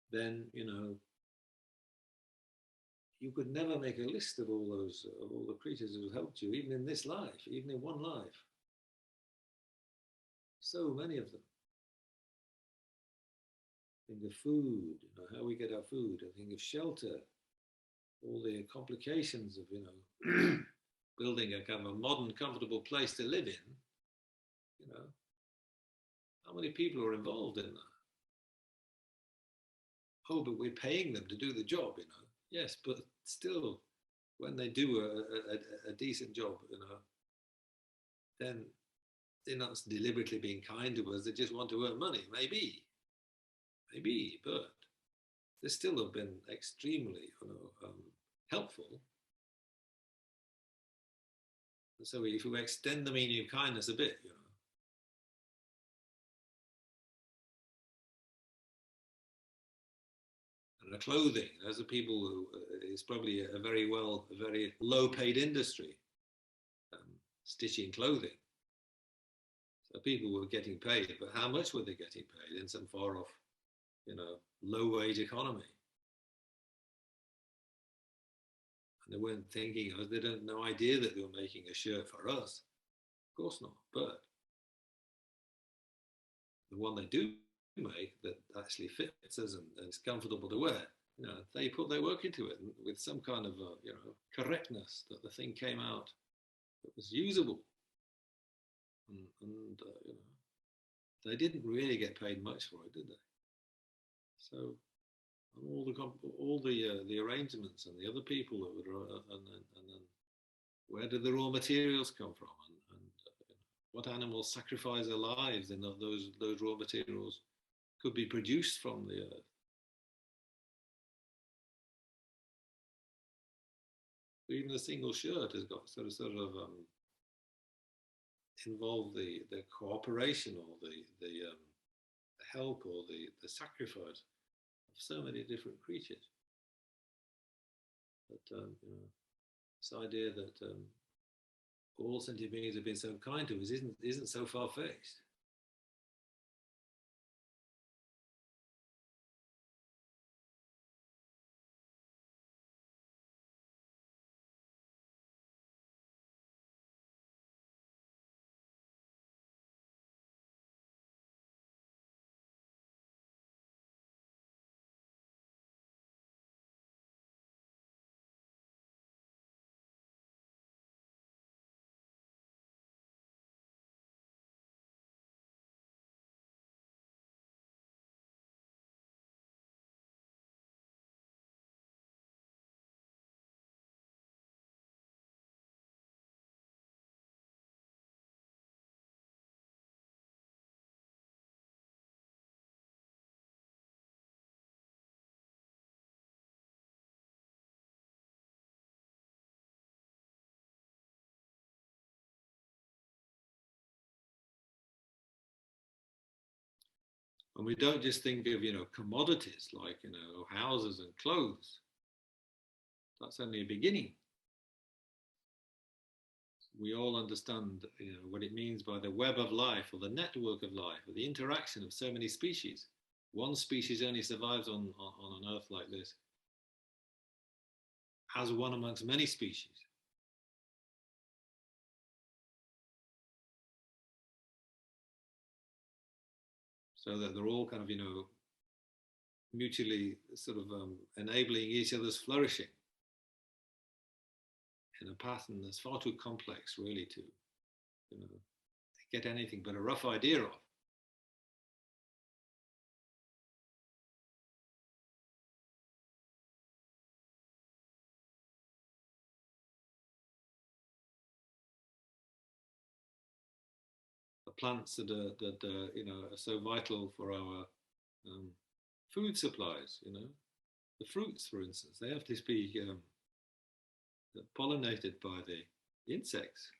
then, you could never make a list of all the creatures who have helped you, even in this life, even in one life. So many of them. Think of food, how we get our food. I think of shelter, all the complications of, building a kind of a modern, comfortable place to live in. How many people are involved in that? Oh, but we're paying them to do the job, Yes, but still, when they do a decent job, then they're not deliberately being kind to us. They just want to earn money. Maybe, but they still have been extremely, helpful. And so if we extend the meaning of kindness a bit, and the clothing, those are people who it's probably a very low-paid industry, stitching clothing. So people were getting paid, but how much were they getting paid in some far off, low-wage economy? And they weren't thinking, they had no idea that they were making a shirt for us. Of course not. But the one they do make that actually fits us and is comfortable to wear, they put their work into it with some kind of, correctness, that the thing came out that was usable. And they didn't really get paid much for it, did they? So all the arrangements and the other people that were, and then where did the raw materials come from, and what animals sacrifice their lives, and those raw materials could be produced from the earth. Even a single shirt has got sort of involved the cooperation or the help or the sacrifice of so many different creatures. But this idea that all sentient beings have been so kind to us isn't so far-fetched. And we don't just think of, commodities like, houses and clothes. That's only a beginning. We all understand, what it means by the web of life or the network of life or the interaction of so many species. One species only survives on an earth like this as one amongst many species. So that they're all kind of, mutually sort of enabling each other's flourishing in a pattern that's far too complex, really, to get anything but a rough idea of. The plants that are so vital for our food supplies, the fruits, for instance, they have to be pollinated by the insects.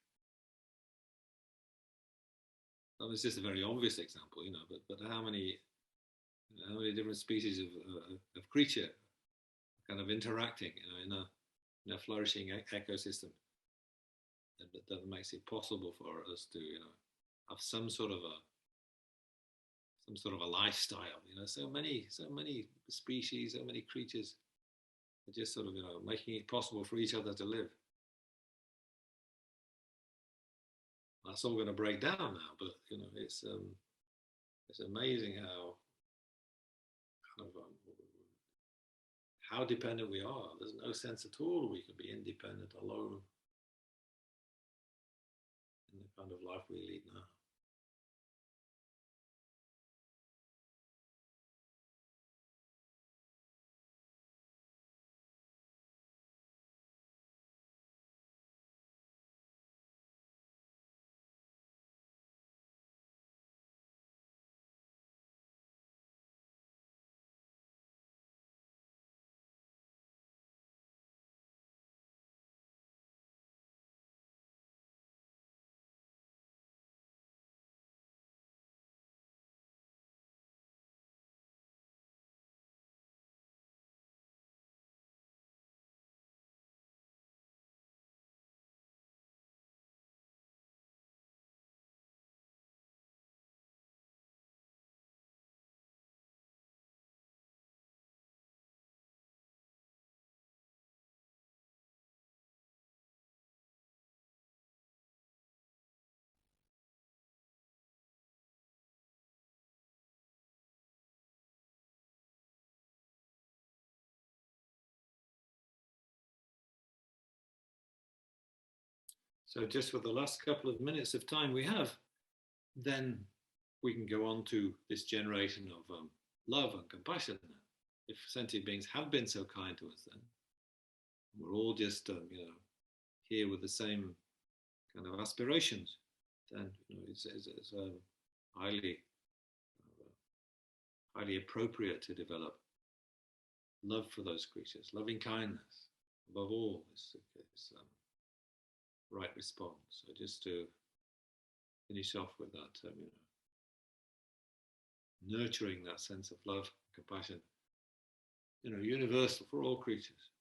That was just a very obvious example, but how many different species of creature kind of interacting, in a flourishing ecosystem that makes it possible for us to, have some sort of a lifestyle. So many species, so many creatures are just sort of, making it possible for each other to live. That's all going to break down now, but it's amazing how dependent we are. There's no sense at all we can be independent alone in the kind of life we lead now. So just for the last couple of minutes of time we have, then we can go on to this generation of love and compassion. If sentient beings have been so kind to us, then we're all just here with the same kind of aspirations, then it's highly appropriate to develop love for those creatures, loving kindness above all is right response. So just to finish off with that, nurturing that sense of love, compassion, universal for all creatures.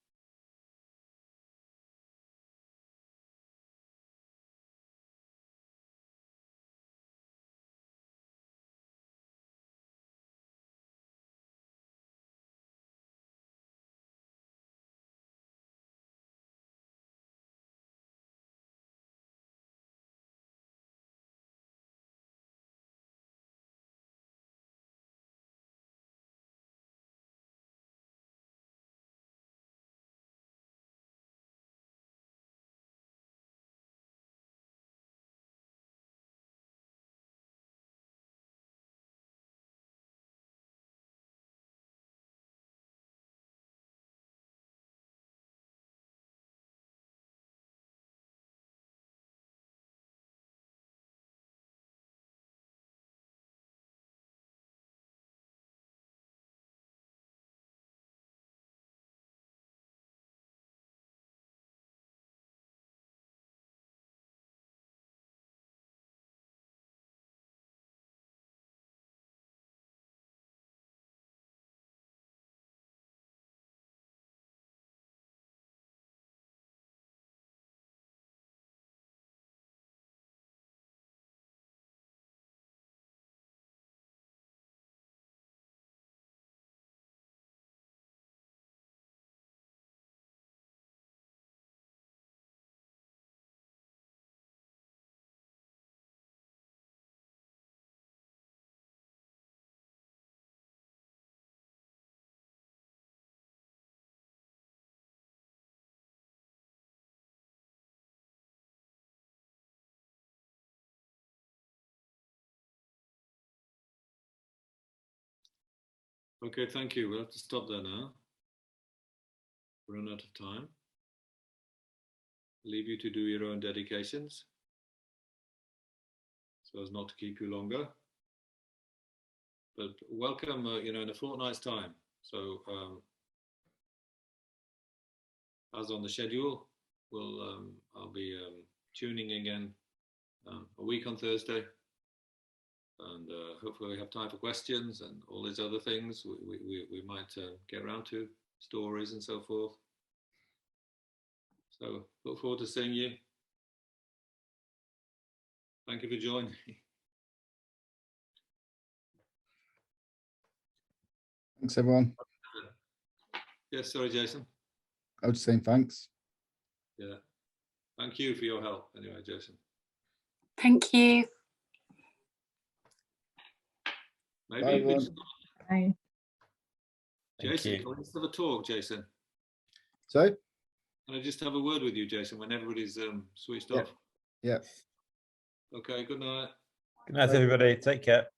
Okay, thank you. We'll have to stop there now. We're run out of time. I'll leave you to do your own dedications so as not to keep you longer. But welcome, in a fortnight's time. So as on the schedule, I'll be tuning again a week on Thursday. And hopefully we have time for questions and all these other things we might get around to, stories and so forth. So look forward to seeing you. Thank you for joining me. Thanks, everyone. Yes, sorry, Jason. I was just saying thanks. Yeah. Thank you for your help anyway, Jason. Thank you. Maybe Bye, you could everyone. Bye. Jason, can we just have a talk, Jason? So? Can I just have a word with you, Jason, when everybody's switched Yeah. off? Yeah. Okay, good night. Good night, Bye. everybody. Take care.